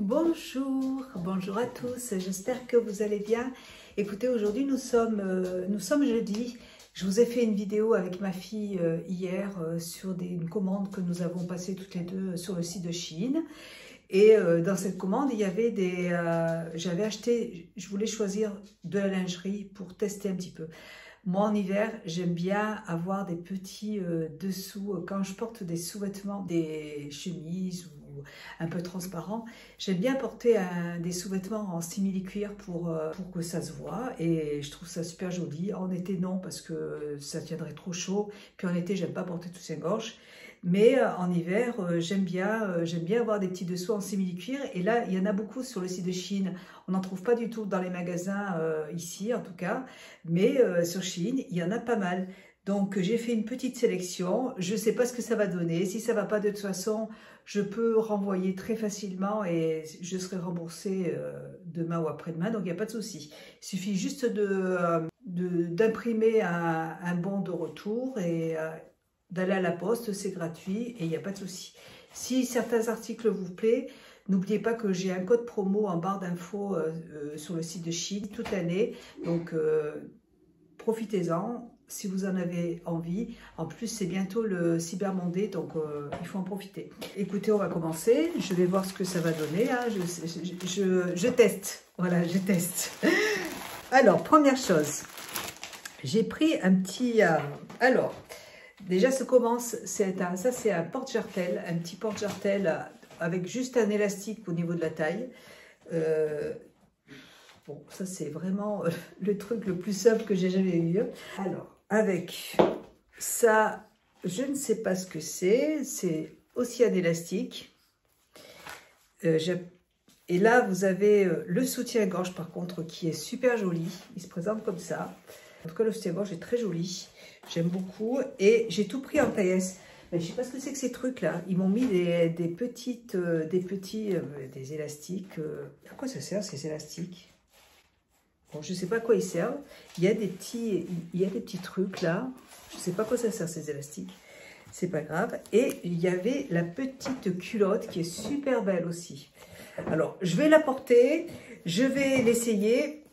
Bonjour, bonjour à tous, j'espère que vous allez bien. Écoutez, aujourd'hui nous sommes jeudi. Je vous ai fait une vidéo avec ma fille hier sur une commande que nous avons passée toutes les deux sur le site de Shein. Et dans cette commande, il y avait j'avais acheté, je voulais choisir de la lingerie pour tester un petit peu. Moi, en hiver, j'aime bien avoir des petits dessous. Quand je porte des sous-vêtements, des chemises ou un peu transparents, j'aime bien porter des sous-vêtements en simili-cuir pour que ça se voit. Et je trouve ça super joli. En été, non, parce que ça tiendrait trop chaud. Puis en été, j'aime pas porter tout soutien-gorge. Mais en hiver, j'aime bien avoir des petits dessous en simili-cuir. Et là, il y en a beaucoup sur le site de Shein. On n'en trouve pas du tout dans les magasins ici, en tout cas. Mais sur Shein, il y en a pas mal. Donc, j'ai fait une petite sélection. Je ne sais pas ce que ça va donner. Si ça ne va pas de toute façon, je peux renvoyer très facilement et je serai remboursée demain ou après-demain. Donc, il n'y a pas de souci. Il suffit juste d'imprimer un bon de retour et d'aller à la poste, c'est gratuit et il n'y a pas de souci. Si certains articles vous plaisent, n'oubliez pas que j'ai un code promo en barre d'infos sur le site de Shein toute l'année. Donc, profitez-en si vous en avez envie. En plus, c'est bientôt le Cyber Monday, donc il faut en profiter. Écoutez, on va commencer. Je vais voir ce que ça va donner. Hein. Je teste. Voilà, je teste. Alors, première chose, j'ai pris un petit... déjà, ça commence, ça c'est un porte-jartel, un petit porte-jartel avec juste un élastique au niveau de la taille. Bon, ça c'est vraiment le truc le plus simple que j'ai jamais eu. Alors, avec ça, je ne sais pas ce que c'est aussi un élastique. Et là, vous avez le soutien-gorge par contre qui est super joli. Il se présente comme ça. En tout cas, le soutien-gorge est très joli. J'aime beaucoup. Et j'ai tout pris en taille S. Mais je ne sais pas ce que c'est que ces trucs-là. Ils m'ont mis des élastiques. À quoi ça sert ces élastiques? Bon, je ne sais pas à quoi ils servent. Il y a des petits trucs là. Je ne sais pas à quoi ça sert ces élastiques. C'est pas grave. Et il y avait la petite culotte qui est super belle aussi. Alors, je vais la porter. Je vais l'essayer.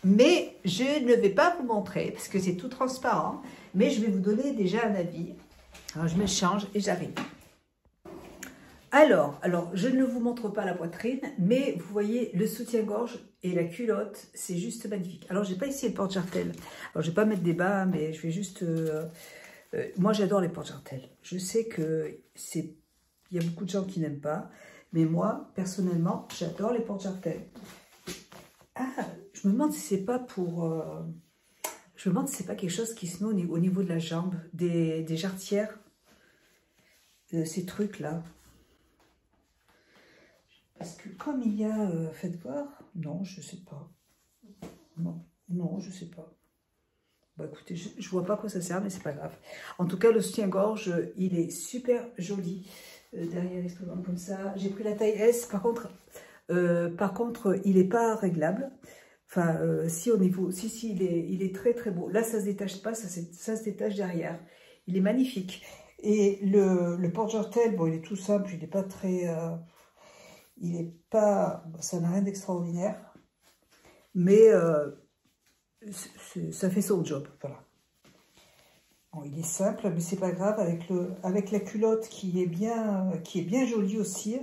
Mais je ne vais pas vous montrer parce que c'est tout transparent. Mais je vais vous donner déjà un avis. Alors, je me change et j'arrive. Alors, je ne vous montre pas la poitrine, mais vous voyez le soutien-gorge et la culotte, c'est juste magnifique. Alors, je n'ai pas ici le porte-jartel. Alors, je ne vais pas mettre des bas, mais je vais juste... moi, j'adore les porte-jartels. Je sais qu'il y a beaucoup de gens qui n'aiment pas, mais moi, personnellement, j'adore les porte-jartels. Ah, je me demande si c'est pas pour... je me demande si c'est pas quelque chose qui se met au niveau de la jambe, des jarretières, ces trucs-là. Parce que comme il y a... faites voir. Non, je sais pas. Non, je sais pas. Bah écoutez, je vois pas à quoi ça sert, mais c'est pas grave. En tout cas, le soutien-gorge, il est super joli. Derrière, il se présente comme ça. J'ai pris la taille S. Par contre, il n'est pas réglable. Enfin, si au niveau... Si, il est très très beau. Là, ça se détache pas, ça se détache derrière. Il est magnifique. Et le porte-jartel, bon, il est tout simple, il n'est pas très... il n'est pas... Ça n'a rien d'extraordinaire. Mais ça fait son job, voilà. Bon, il est simple, mais c'est pas grave. Avec la culotte qui est bien jolie aussi.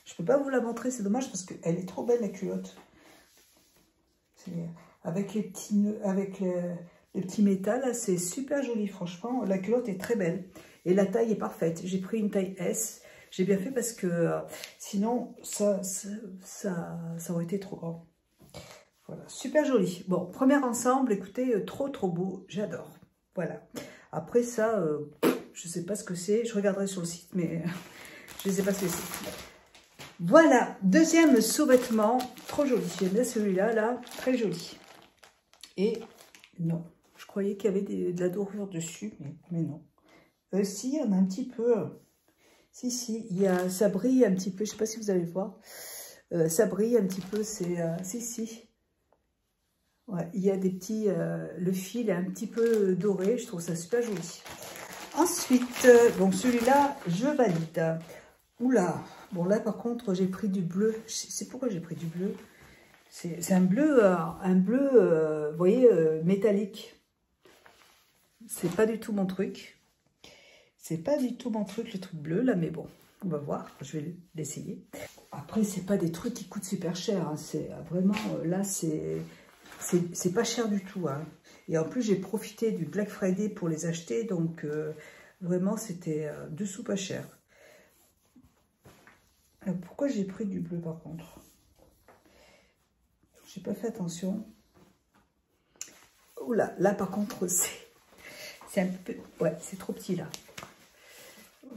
Je peux pas vous la montrer, c'est dommage parce qu'elle est trop belle la culotte. Avec les petits nœuds, avec les petits métal, c'est super joli, franchement. La culotte est très belle et la taille est parfaite. J'ai pris une taille S. J'ai bien fait parce que sinon ça aurait été trop grand. Voilà, super joli. Bon, premier ensemble, écoutez, trop beau, j'adore. Voilà. Après ça, je sais pas ce que c'est. Je regarderai sur le site, mais je ne sais pas ce que c'est. Voilà, deuxième sous-vêtement, trop joli. J'aime bien celui-là, là, très joli. Et non, je croyais qu'il y avait de la dorure dessus, mais non. Si, on a un petit peu... Si, ça brille un petit peu, je ne sais pas si vous allez voir. Ça brille un petit peu, c'est... si. Ouais, il y a des petits... le fil est un petit peu doré, je trouve ça super joli. Ensuite, donc celui-là, je valide. Oula, Bon, là, par contre, j'ai pris du bleu. C'est pourquoi j'ai pris du bleu. C'est un bleu, vous voyez, métallique. C'est pas du tout mon truc. C'est pas du tout mon truc, le truc bleu, là, mais bon, on va voir. Je vais l'essayer. Après, c'est pas des trucs qui coûtent super cher. Hein. C'est vraiment, là, c'est pas cher du tout. Hein. Et en plus, j'ai profité du Black Friday pour les acheter. Donc, vraiment, c'était dessous pas cher. Alors, pourquoi j'ai pris du bleu, par contre? J'ai pas fait attention. Oula, là, par contre, c'est un peu... Ouais, c'est trop petit, là.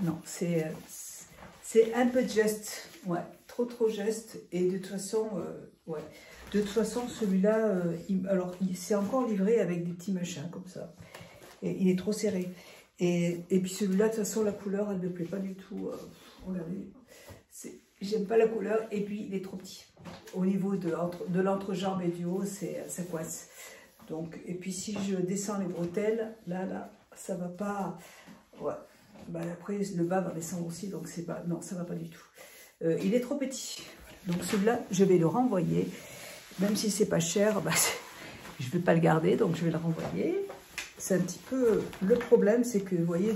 Non, c'est un peu juste. Ouais, trop juste. Et de toute façon, ouais. De toute façon, celui-là, alors, c'est encore livré avec des petits machins comme ça. Et il est trop serré. Et puis celui-là, de toute façon, la couleur, elle ne me plaît pas du tout. Regardez, j'aime pas la couleur. Et puis, il est trop petit. Au niveau de l'entrejambe et du haut, ça coince. Donc, et puis, si je descends les bretelles, là, ça va pas... Ouais. Bah, après, le bas va descendre aussi, donc c'est pas... Non, ça va pas du tout. Il est trop petit. Donc, celui-là, je vais le renvoyer. Même si c'est pas cher, bah, je ne vais pas le garder, donc je vais le renvoyer. C'est un petit peu... Le problème, c'est que, vous voyez,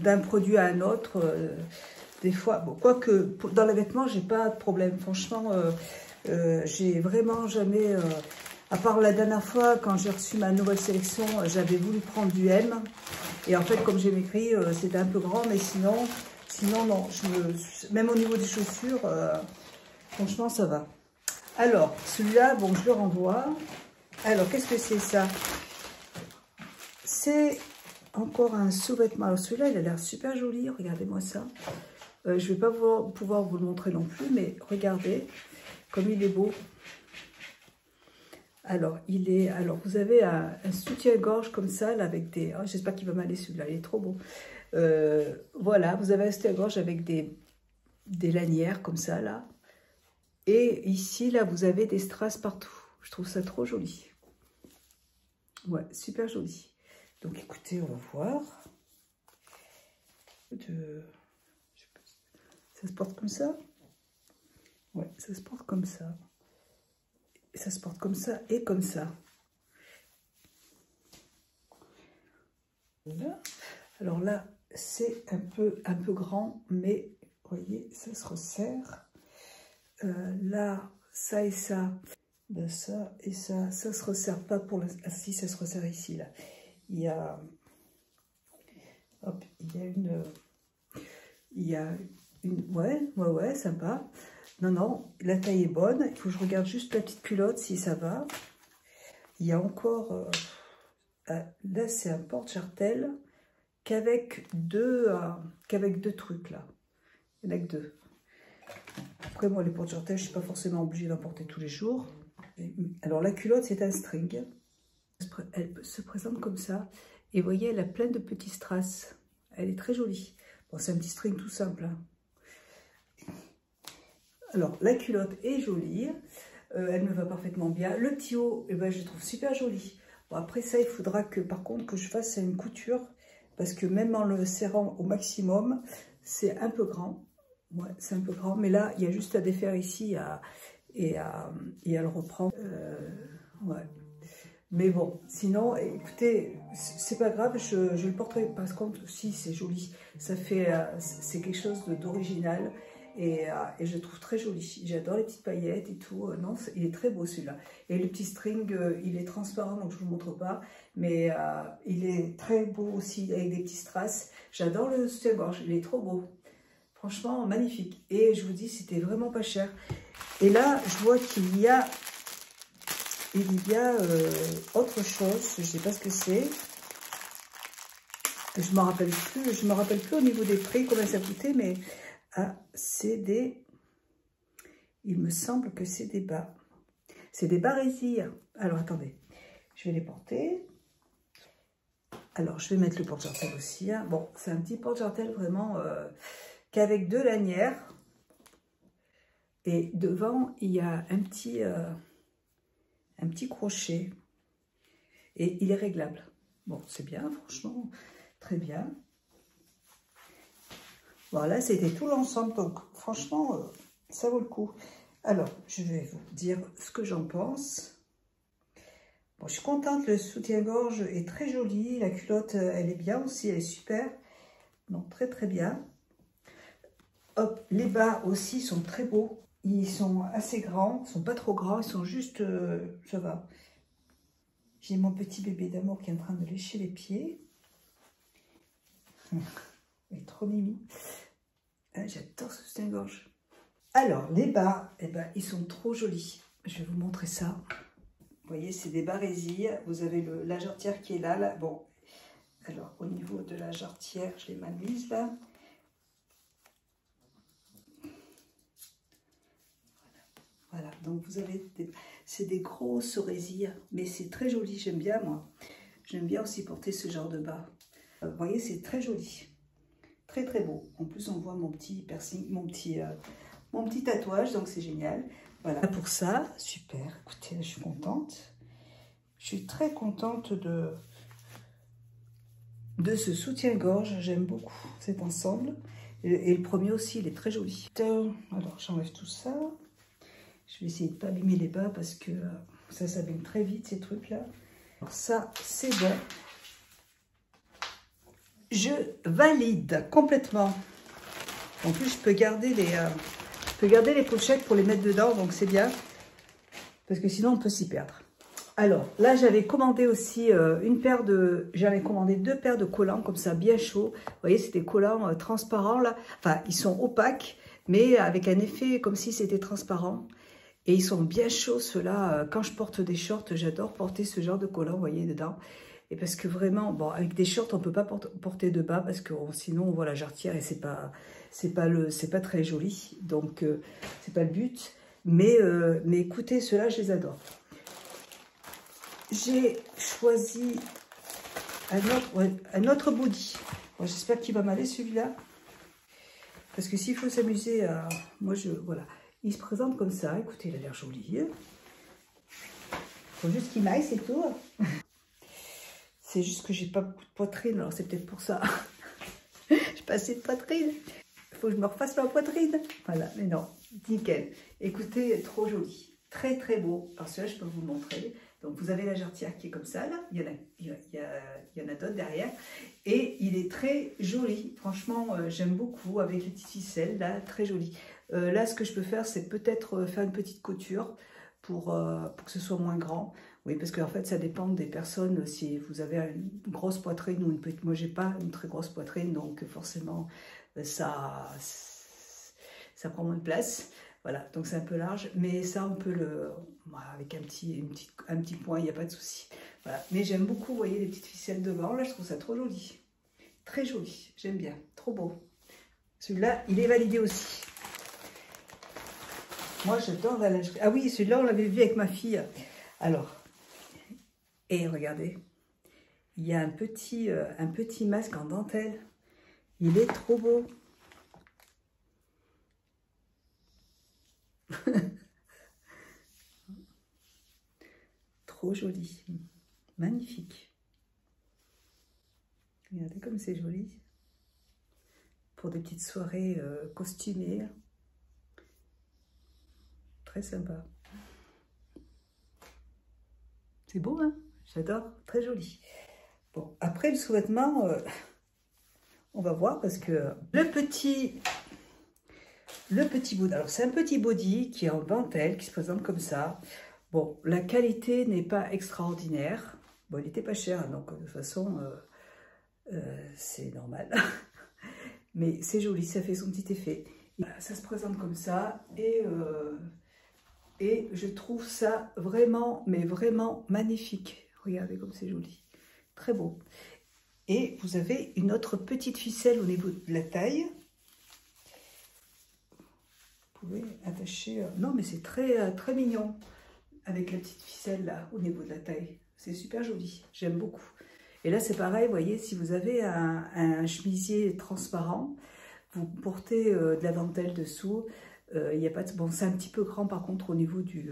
d'un produit à un autre, des fois... Bon, quoique, dans les vêtements, j'ai pas de problème. Franchement, j'ai vraiment jamais... à part la dernière fois, quand j'ai reçu ma nouvelle sélection, j'avais voulu prendre du M. Et en fait, comme j'ai maigri, c'était un peu grand, mais sinon non. Même au niveau des chaussures, franchement, ça va. Alors, celui-là, bon, je le renvoie. Alors, qu'est-ce que c'est ça? C'est encore un sous-vêtement. Alors, celui-là, il a l'air super joli. Regardez-moi ça. Je ne vais pas pouvoir vous le montrer non plus, mais regardez comme il est beau. Alors, vous avez un soutien-gorge comme ça, là, avec des... Oh, j'espère qu'il va m'aller celui-là, il est trop beau. Voilà, vous avez un soutien-gorge avec des lanières comme ça, là. Et ici, là, vous avez des strass partout. Je trouve ça trop joli. Ouais, super joli. Donc, écoutez, on va voir. Ça se porte comme ça? Ouais, ça se porte comme ça. Et ça se porte comme ça et comme ça. Voilà. Alors là, c'est un peu grand, mais vous voyez, ça se resserre. Là, ça et ça, ben ça et ça se resserre pas pour la... Ah si, ça se resserre ici, là. Il y a... Hop, ouais, sympa. Non, la taille est bonne. Il faut que je regarde juste la petite culotte, si ça va. Il y a encore... là, c'est un porte-jartel qu'avec deux trucs, là. Il n'y en a que deux. Après, moi, les porte-jartelles, je ne suis pas forcément obligée d'en porter tous les jours. Alors, la culotte, c'est un string. Elle se présente comme ça. Et vous voyez, elle a plein de petits strass. Elle est très jolie. Bon, c'est un petit string tout simple. Hein. Alors, la culotte est jolie. Elle me va parfaitement bien. Le petit haut, eh ben, je le trouve super joli. Bon, après ça, il faudra que, par contre, que je fasse une couture. Parce que même en le serrant au maximum, c'est un peu grand. Ouais, c'est un peu grand. Mais là, il y a juste à défaire ici et à le reprendre. Ouais. Mais bon, sinon, écoutez, c'est pas grave, je le porterai. Par contre, si, c'est joli. Ça fait, c'est quelque chose d'original et je le trouve très joli. J'adore les petites paillettes et tout. Non, il est très beau celui-là. Et le petit string, il est transparent, donc je ne vous montre pas. Mais il est très beau aussi avec des petits strass. J'adore le soutien-gorge, il est trop beau. Franchement, magnifique. Et je vous dis, c'était vraiment pas cher. Et là, je vois qu'il y a... autre chose, je ne sais pas ce que c'est. Je ne me rappelle plus au niveau des prix, combien ça coûtait, mais c'est des... Il me semble que c'est des bas. C'est des barésies. Alors, attendez, je vais les porter. Alors, je vais mettre le porte-jartel aussi. Hein. Bon, c'est un petit porte-jartel vraiment qu'avec deux lanières. Et devant, il y a un petit crochet et il est réglable. Bon, c'est bien, franchement, très bien. Voilà, c'était tout l'ensemble, donc franchement, ça vaut le coup. Alors, je vais vous dire ce que j'en pense. Bon, je suis contente, le soutien-gorge est très joli, la culotte, elle est bien aussi, elle est super. Donc, très très bien. Hop, les bas aussi sont très beaux. Ils sont assez grands, ils sont pas trop grands, ils sont juste, ça va. J'ai mon petit bébé d'amour qui est en train de lécher les pieds. Il est trop mimi. Ah, j'adore ce soutien-gorge. Alors, les bas, eh ben, ils sont trop jolis. Je vais vous montrer ça. Vous voyez, c'est des barésilles. Vous avez la jarretière qui est là, là. Bon, alors, au niveau de la jarretière, je l'ai mal mise, là. Voilà, donc vous avez, c'est des grosses oreilles, mais c'est très joli, j'aime bien, moi. J'aime bien aussi porter ce genre de bas. Vous voyez, c'est très joli. Très, très beau. En plus, on voit mon petit piercing, mon petit tatouage, donc c'est génial. Voilà, pour ça, super. Écoutez, je suis contente. Je suis très contente de ce soutien-gorge. J'aime beaucoup cet ensemble. Et le premier aussi, il est très joli. Alors, j'enlève tout ça. Je vais essayer de ne pas abîmer les bas parce que ça s'abîme très vite, ces trucs-là. Alors ça, c'est bon. Je valide complètement. En plus, je peux garder les pochettes pour les mettre dedans, donc c'est bien. Parce que sinon, on peut s'y perdre. Alors, là, j'avais commandé aussi j'avais commandé 2 paires de collants, comme ça, bien chauds. Vous voyez, c'est des collants transparents, là. Enfin, ils sont opaques, mais avec un effet comme si c'était transparent. Et ils sont bien chauds, ceux-là. Quand je porte des shorts, j'adore porter ce genre de collants, vous voyez, dedans. Et parce que vraiment, bon, avec des shorts, on ne peut pas porter de bas parce que sinon, on voit la jarretière et c'est pas très joli. Donc, c'est pas le but. Mais écoutez, ceux-là, je les adore. J'ai choisi un autre body. Bon, j'espère qu'il va m'aller celui-là. Parce que s'il faut s'amuser à... Voilà. Il se présente comme ça. Écoutez, il a l'air joli. Il faut juste qu'il m'aille, c'est tout. C'est juste que j'ai pas beaucoup de poitrine. Alors, c'est peut-être pour ça. J'ai pas assez de poitrine. Il faut que je me refasse ma poitrine. Voilà, mais non. Nickel. Écoutez, trop joli. Très, très beau. Alors, celui-là, je peux vous le montrer. Donc, vous avez la jarretière qui est comme ça, là. Il y en a d'autres derrière. Et il est très joli. Franchement, j'aime beaucoup avec les petites ficelles, là. Très joli. Là, ce que je peux faire, c'est peut-être faire une petite couture pour que ce soit moins grand. Oui, parce qu'en fait, ça dépend des personnes. Si vous avez une grosse poitrine ou une petite... Moi, j'ai pas une très grosse poitrine, donc forcément, ça prend moins de place. Voilà, donc c'est un peu large, mais ça, on peut avec un petit point, il n'y a pas de souci. Voilà, mais j'aime beaucoup, vous voyez, les petites ficelles devant. Là, je trouve ça trop joli. Très joli, j'aime bien, trop beau. Celui-là, il est validé aussi. Moi, j'adore la lingerie. Ah oui, celui-là, on l'avait vu avec ma fille. Alors, et regardez, il y a un petit masque en dentelle. Il est trop beau. Trop joli. Magnifique. Regardez comme c'est joli. Pour des petites soirées costumées. Très sympa. C'est beau, hein? J'adore. Très joli. Bon, après le sous-vêtement, on va voir parce que le petit body. Alors, c'est un petit body qui est en dentelle, qui se présente comme ça. Bon, la qualité n'est pas extraordinaire. Bon, il n'était pas cher, hein, donc de toute façon, c'est normal. Mais c'est joli, ça fait son petit effet. Voilà, ça se présente comme ça et je trouve ça vraiment, mais vraiment magnifique. Regardez comme c'est joli. Très beau. Et vous avez une autre petite ficelle au niveau de la taille. Vous pouvez attacher... Non, mais c'est très, très mignon. Avec la petite ficelle là, au niveau de la taille. C'est super joli. J'aime beaucoup. Et là, c'est pareil, vous voyez, si vous avez un chemisier transparent, vous portez de la dentelle dessous. Il y a pas de... Bon, c'est un petit peu grand par contre au niveau d'ici,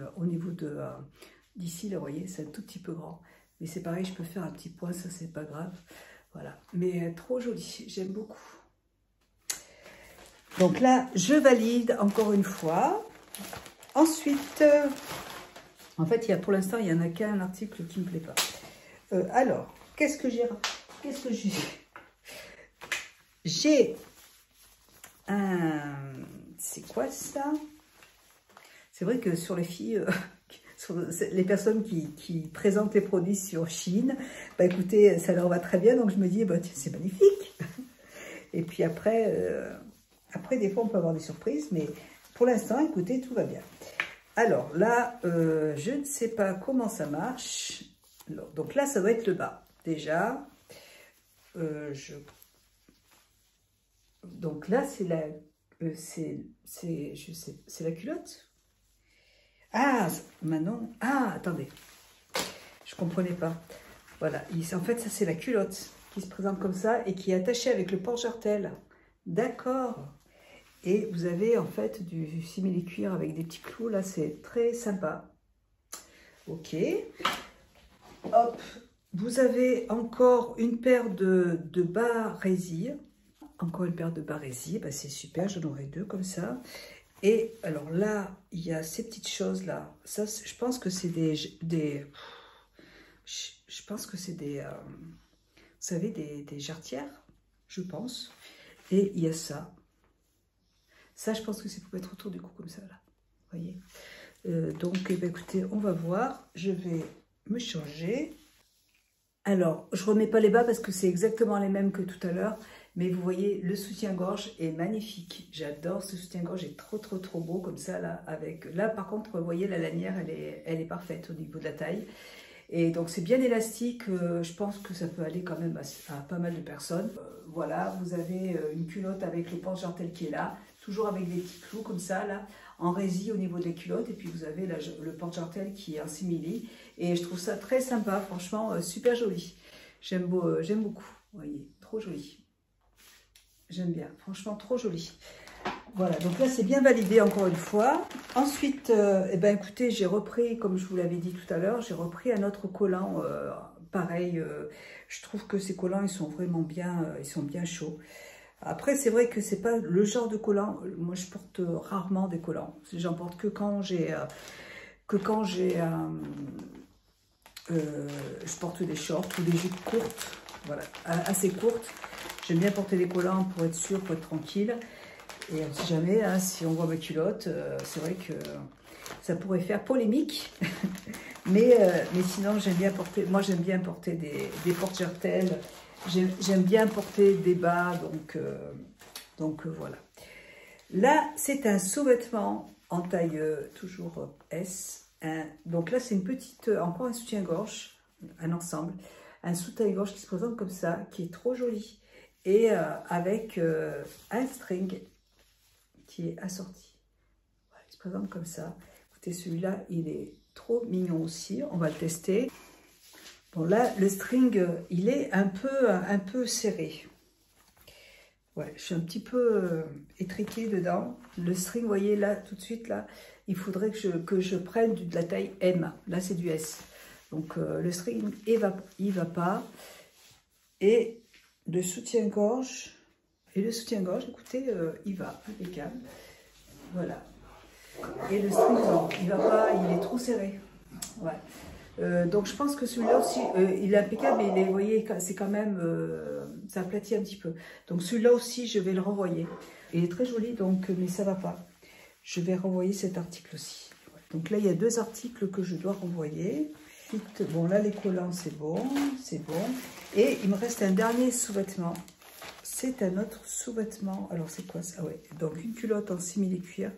là, vous voyez, c'est un tout petit peu grand. Mais c'est pareil, je peux faire un petit point, ça, c'est pas grave. Voilà. Mais trop joli. J'aime beaucoup. Donc là, je valide encore une fois. Ensuite, en fait, pour l'instant, il n'y en a qu'un article qui ne me plaît pas. Alors, qu'est-ce que j'ai? J'ai un... C'est quoi ça? C'est vrai que sur les filles, sur les personnes qui présentent les produits sur Chine, bah écoutez, ça leur va très bien, donc je me dis, bah, c'est magnifique. Et puis après, des fois, on peut avoir des surprises, mais pour l'instant, écoutez, tout va bien. Alors là, je ne sais pas comment ça marche. Alors, donc là, ça doit être le bas. Déjà, donc là, c'est la, c'est la culotte. Ah, maintenant, ah, attendez, je comprenais pas. Voilà, en fait, ça c'est la culotte qui se présente comme ça et qui est attachée avec le porte-jartel. D'accord. Et vous avez en fait du simili-cuir avec des petits clous, là, c'est très sympa. Ok. Hop, vous avez encore une paire de bas résille. Encore une paire de bas résille, bah, c'est super, j'en aurai deux comme ça. Et alors là, il y a ces petites choses là. Ça, je pense que c'est je pense que c'est des, vous savez, des jarretières, je pense. Et il y a ça. Ça, je pense que c'est pour mettre autour du cou comme ça, là. Vous voyez. Donc, eh bien, écoutez, on va voir. Je vais me changer. Alors, je ne remets pas les bas parce que c'est exactement les mêmes que tout à l'heure. Mais vous voyez, le soutien-gorge est magnifique. J'adore ce soutien-gorge, il est trop beau comme ça. Là, par contre, vous voyez, la lanière, elle est parfaite au niveau de la taille. Et donc, c'est bien élastique. Je pense que ça peut aller quand même à pas mal de personnes. Voilà, vous avez une culotte avec le porte-jartel qui est là. Toujours avec des petits clous comme ça, là, en résille au niveau des culottes. Et puis, vous avez là, le porte-jartel qui est en simili. Et je trouve ça très sympa, franchement, super joli. J'aime beaucoup, vous voyez, trop joli. J'aime bien, franchement, trop joli. Voilà, donc là, c'est bien validé encore une fois. Ensuite, eh ben, écoutez, j'ai repris, comme je vous l'avais dit tout à l'heure, j'ai repris un autre collant, pareil. Je trouve que ces collants, ils sont vraiment bien, ils sont bien chauds. Après, c'est vrai que c'est pas le genre de collant. Moi, je porte rarement des collants. J'en porte que quand j'ai, je porte des shorts ou des jupes courtes, voilà, assez courtes. J'aime bien porter des collants pour être sûr, pour être tranquille. Et on ne sait jamais, hein, si on voit ma culotte, c'est vrai que ça pourrait faire polémique. mais sinon, j'aime bien porter, moi j'aime bien porter des porte-jartelles. J'aime bien porter des bas, donc voilà. Là, c'est un sous-vêtement en taille toujours S. Donc là, c'est une petite, encore un soutien-gorge, un ensemble. Un soutien-gorge qui se présente comme ça, qui est trop joli. Et avec un string qui est assorti. Voilà, il se présente comme ça. Écoutez, celui-là, il est trop mignon aussi. On va le tester. Bon, là, le string, il est un peu serré. Ouais, je suis un petit peu étriquée dedans. Le string, vous voyez, là, tout de suite, là, il faudrait que je prenne de la taille M. Là, c'est du S. Donc, le string, il va pas. Et le soutien-gorge, écoutez, il va, impeccable. Voilà. Et le string, non, il va pas, il est trop serré. Ouais. Donc je pense que celui-là aussi, il est impeccable, mais vous voyez, c'est quand même, ça aplatit un petit peu. Donc celui-là aussi, je vais le renvoyer. Il est très joli, donc, mais ça va pas. Je vais renvoyer cet article aussi. Donc là, il y a deux articles que je dois renvoyer. Bon, là, les collants, c'est bon. Et il me reste un dernier sous-vêtement. C'est un autre sous-vêtement. Alors, c'est quoi ça? Ouais. Donc, une culotte en simili-cuir.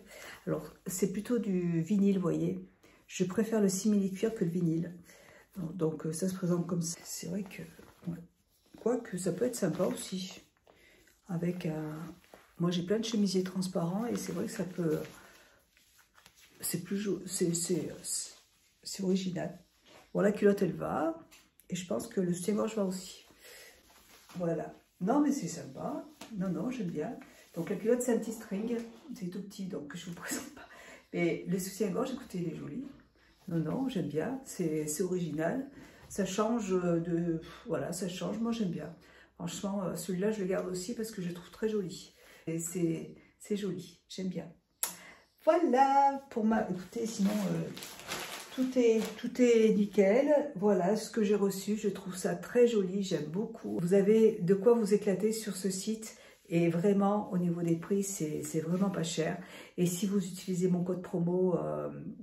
Alors, c'est plutôt du vinyle, vous voyez. Je préfère le simili-cuir que le vinyle. Donc, ça se présente comme ça. C'est vrai que... Ouais. Quoique, ça peut être sympa aussi. Avec un... Moi, j'ai plein de chemisiers transparents et c'est vrai que ça peut... C'est plus... C'est original. Bon, la culotte, elle va. Et je pense que le soutien-gorge va aussi. Voilà. Non, mais c'est sympa. Non, j'aime bien. Donc, la culotte, c'est un petit string. C'est tout petit, donc je ne vous présente pas. Mais le soutien-gorge, écoutez, il est joli. Non, j'aime bien. C'est original. Ça change de... Voilà, ça change. Moi, j'aime bien. Franchement, celui-là, je le garde aussi parce que je le trouve très joli. Et C'est joli, j'aime bien. Voilà, pour ma... Écoutez, sinon, tout est nickel. Voilà ce que j'ai reçu. Je trouve ça très joli, j'aime beaucoup. Vous avez de quoi vous éclater sur ce site. Et vraiment, au niveau des prix, c'est vraiment pas cher. Et si vous utilisez mon code promo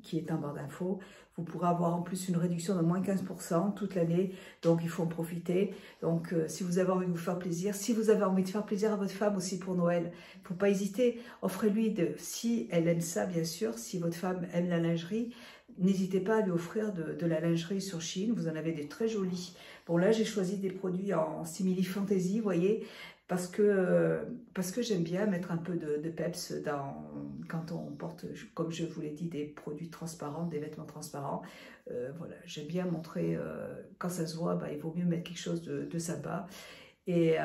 qui est en barre d'infos, vous pourrez avoir en plus une réduction de moins 15% toute l'année. Donc, il faut en profiter. Donc, si vous avez envie de vous faire plaisir, si vous avez envie de faire plaisir à votre femme aussi pour Noël, il ne faut pas hésiter. Offrez-lui, si elle aime ça, bien sûr, si votre femme aime la lingerie, n'hésitez pas à lui offrir de la lingerie sur Shein. Vous en avez des très jolis. Bon, là, j'ai choisi des produits en simili fantasy, vous voyez, parce que j'aime bien mettre un peu de peps quand on porte, comme je vous l'ai dit, des produits transparents, des vêtements transparents. Voilà, j'aime bien montrer, quand ça se voit, bah, il vaut mieux mettre quelque chose de sympa. Et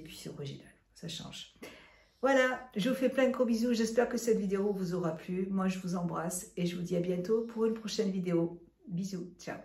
puis c'est original, ça change. Voilà, je vous fais plein de gros bisous. J'espère que cette vidéo vous aura plu. Moi, je vous embrasse et je vous dis à bientôt pour une prochaine vidéo. Bisous, ciao.